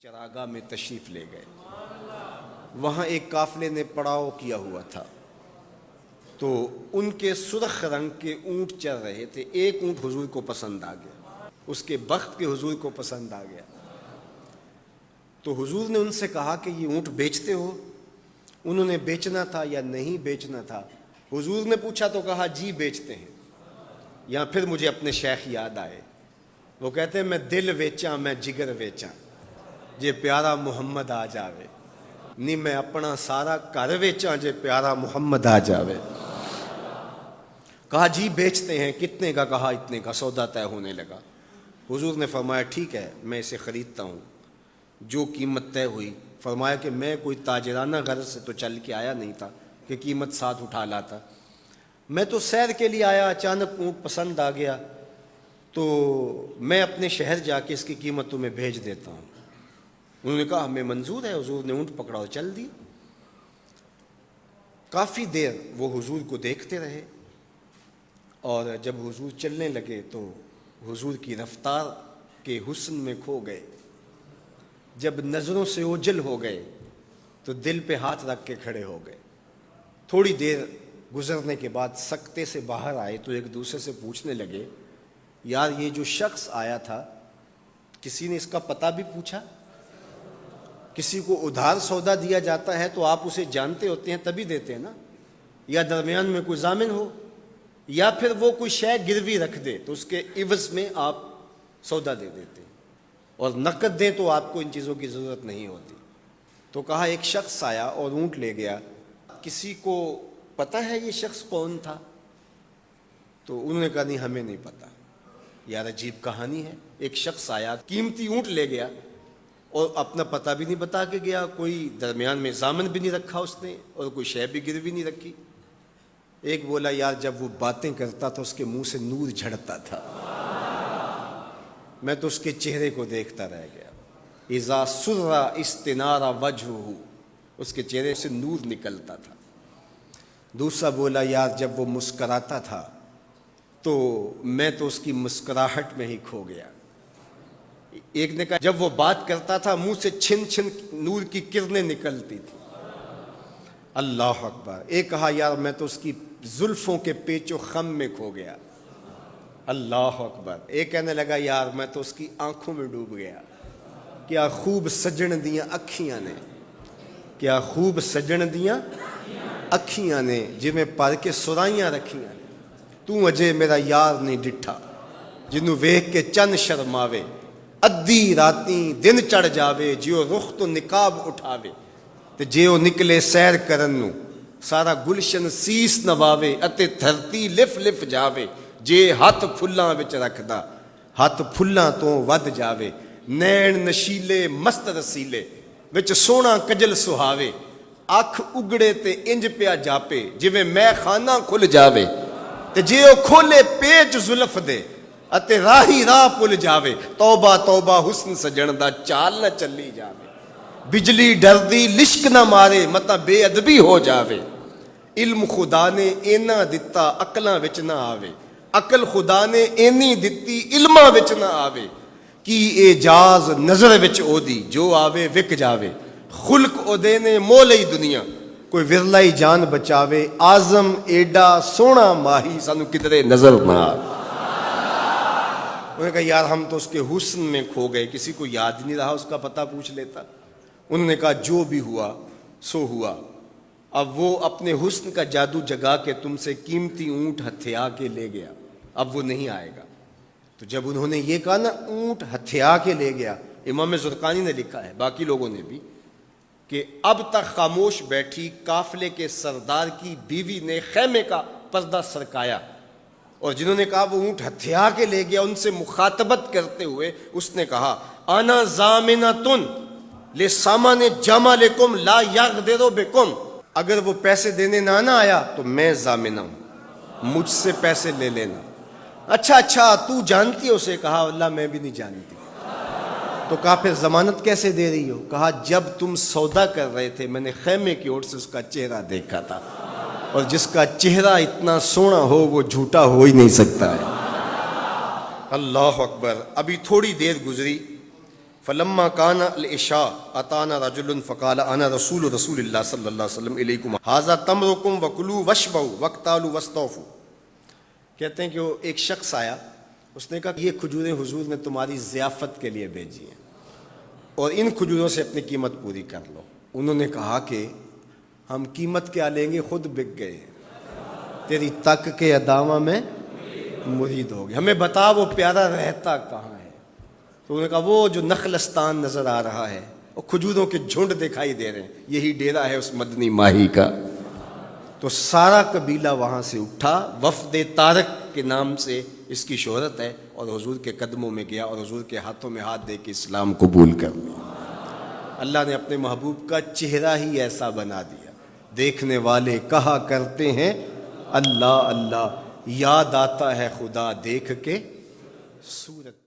چراگاہ میں تشریف لے گئے. وہاں ایک قافلے نے پڑاؤ کیا ہوا تھا تو ان کے سرخ رنگ کے اونٹ چل رہے تھے. ایک اونٹ حضور کو پسند آ گیا, اس کے بخت کے حضور کو پسند آ گیا. تو حضور نے ان سے کہا کہ یہ اونٹ بیچتے ہو؟ انہوں نے بیچنا تھا یا نہیں بیچنا تھا. حضور نے پوچھا تو کہا جی بیچتے ہیں. یا پھر مجھے اپنے شیخ یاد آئے, وہ کہتے ہیں میں دل ویچاں میں جگر ویچاں جے پیارا محمد آ جاوے, نہیں میں اپنا سارا گھر ویچاں جے پیارا محمد آ جاوے. کہا جی بیچتے ہیں. کتنے کا؟ کہا اتنے کا. سودا طے ہونے لگا. حضور نے فرمایا ٹھیک ہے میں اسے خریدتا ہوں. جو قیمت طے ہوئی, فرمایا کہ میں کوئی تاجرانہ غرض سے تو چل کے آیا نہیں تھا کہ قیمت ساتھ اٹھا لاتا. میں تو سیر کے لیے آیا, اچانک اونٹ پسند آ گیا تو میں اپنے شہر جا کے اس کی قیمت تمہیں بھیج دیتا ہوں. انہوں نے کہا ہمیں منظور ہے. حضور نے اونٹ پکڑا اور چل دی. کافی دیر وہ حضور کو دیکھتے رہے اور جب حضور چلنے لگے تو حضور کی رفتار کے حسن میں کھو گئے. جب نظروں سے اوجھل ہو گئے تو دل پہ ہاتھ رکھ کے کھڑے ہو گئے. تھوڑی دیر گزرنے کے بعد سکتے سے باہر آئے تو ایک دوسرے سے پوچھنے لگے یار یہ جو شخص آیا تھا کسی نے اس کا پتہ بھی پوچھا؟ کسی کو ادھار سودا دیا جاتا ہے تو آپ اسے جانتے ہوتے ہیں تبھی دیتے ہیں نا, یا درمیان میں کوئی ضامن ہو, یا پھر وہ کوئی شے گروی رکھ دے تو اس کے عوض میں آپ سودا دے دیتے, اور نقد دیں تو آپ کو ان چیزوں کی ضرورت نہیں ہوتی. تو کہا ایک شخص آیا اور اونٹ لے گیا, کسی کو پتہ ہے یہ شخص کون تھا؟ تو انہوں نے کہا نہیں ہمیں نہیں پتہ. یار عجیب کہانی ہے, ایک شخص آیا قیمتی اونٹ لے گیا اور اپنا پتہ بھی نہیں بتا کے گیا, کوئی درمیان میں ضامن بھی نہیں رکھا اس نے, اور کوئی شے بھی گروی نہیں رکھی. ایک بولا یار جب وہ باتیں کرتا تھا اس کے منہ سے نور جھڑتا تھا, میں تو اس کے چہرے کو دیکھتا رہ گیا. اذا سر استنار وجہہ, اس کے چہرے سے نور نکلتا تھا. دوسرا بولا یار جب وہ مسکراتا تھا تو میں تو اس کی مسکراہٹ میں ہی کھو گیا. ایک نے کہا جب وہ بات کرتا تھا منہ سے چھن چھن نور کی کرنیں نکلتی تھی. اللہ اکبر. ایک کہا یار میں تو اس کی زلفوں کے پیچ و خم میں کھو گیا. اللہ اکبر. ایک کہنے لگا یار میں تو اس کی آنکھوں میں ڈوب گیا. کیا خوب سجن دیاں اکھیاں نے, کیا خوب سجن دیاں اکھیاں نے جویں پر کے سرائیاں رکھیاں نے. تو اجے میرا یار نہیں ڈٹھا جنوں ویکھ کے چن شرماوے, ادھی راتیں دن چڑھ جاوے جیو رخ تو نقاب اٹھاوے, تے جیو نکلے سیر کرن نو سارا گلشن سیس نواوے اتے دھرتی لف لف جاوے, جے ہاتھ پھلاں وچ رکھدا ہاتھ پھلاں تو ود جاوے. نین نشیلے مست رسیلے وچ سونا کجل سہاوے, اکھ اگڑے تے انج پیا جاپے جویں میں خانہ کھل جاوے, تے جے او کھولے پیچ زلف دے اتے راہی راہ پل جاوے. توبہ توبہ حسن سجن دا چال نہ چلی جاوے, بجلی ڈردی لشک نہ مارے متا بے ادبی ہو جاوے. علم خدا نے اینا دتا عقلاں وچ نہ آوے, عقل خدا نے اینی دتی علماں وچ نہ آوے. کی اعجاز نظر وچ او دی جو آوے وک جاوے, خلق او دے نے مولئی دنیا کوئی ورلائی جان بچاوے. آزم ایڈا سونا ماہی سانو کدرے نظر نہ آوے. انہوں نے کہا یار ہم تو اس کے حسن میں کھو گئے, کسی کو یاد نہیں رہا اس کا پتہ پوچھ لیتا. انہوں نے کہا جو بھی ہوا سو ہوا, اب وہ اپنے حسن کا جادو جگا کے تم سے قیمتی اونٹ ہتھیا کے لے گیا, اب وہ نہیں آئے گا. تو جب انہوں نے یہ کہا نا اونٹ ہتھیا کے لے گیا, امام زرقانی نے لکھا ہے باقی لوگوں نے بھی کہ اب تک خاموش بیٹھی قافلے کے سردار کی بیوی نے خیمے کا پردہ سرکایا, اور جنہوں نے کہا وہ اونٹ ہتھیا کے لے گیا ان سے مخاطبت کرتے ہوئے اس نے کہا انا ضامنۃ لسامان جمالکم لا یغدر بکم, اگر وہ پیسے دینے نہ آیا تو میں ضامنہ ہوں, مجھ سے پیسے لے لینا. اچھا تو جانتی ہو اسے؟ کہا اللہ میں بھی نہیں جانتی. تو کہا پھر ضمانت کیسے دے رہی ہو؟ کہا جب تم سودا کر رہے تھے میں نے خیمے کی اوٹ سے اس کا چہرہ دیکھا تھا, اور جس کا چہرہ اتنا سونا ہو وہ جھوٹا ہو ہی نہیں سکتا ہے. اللہ اکبر. ابھی تھوڑی دیر گزری, فلما کان العشاء اتانا رجل فقال انا رسول اللہ صلی اللہ علیہ وسلم الیکم ھذا تمرکم وکلوا واشبعوا واقتالوا واستوفوا. کہتے ہیں کہ وہ ایک شخص آیا, اس نے کہا یہ کھجوریں حضور نے تمہاری ضیافت کے لیے بھیجی ہیں اور ان کھجوروں سے اپنی قیمت پوری کر لو. انہوں نے کہا کہ ہم قیمت کیا لیں گے, خود بک گئے, تیری تک کے ادامہ میں مرید ہو گئے, ہمیں بتا وہ پیارا رہتا کہاں ہے. تو انہوں نے کہا وہ جو نخلستان نظر آ رہا ہے, وہ کھجوروں کے جھنڈ دکھائی دے رہے ہیں, یہی ڈیرا ہے اس مدنی ماہی کا. تو سارا قبیلہ وہاں سے اٹھا, وفد طارق کے نام سے اس کی شہرت ہے, اور حضور کے قدموں میں گیا اور حضور کے ہاتھوں میں ہاتھ دے کے اسلام قبول کر لیا. اللہ نے اپنے محبوب کا چہرہ ہی ایسا بنا دیا, دیکھنے والے کہا کرتے ہیں اللہ اللہ, یاد آتا ہے خدا دیکھ کے صورت.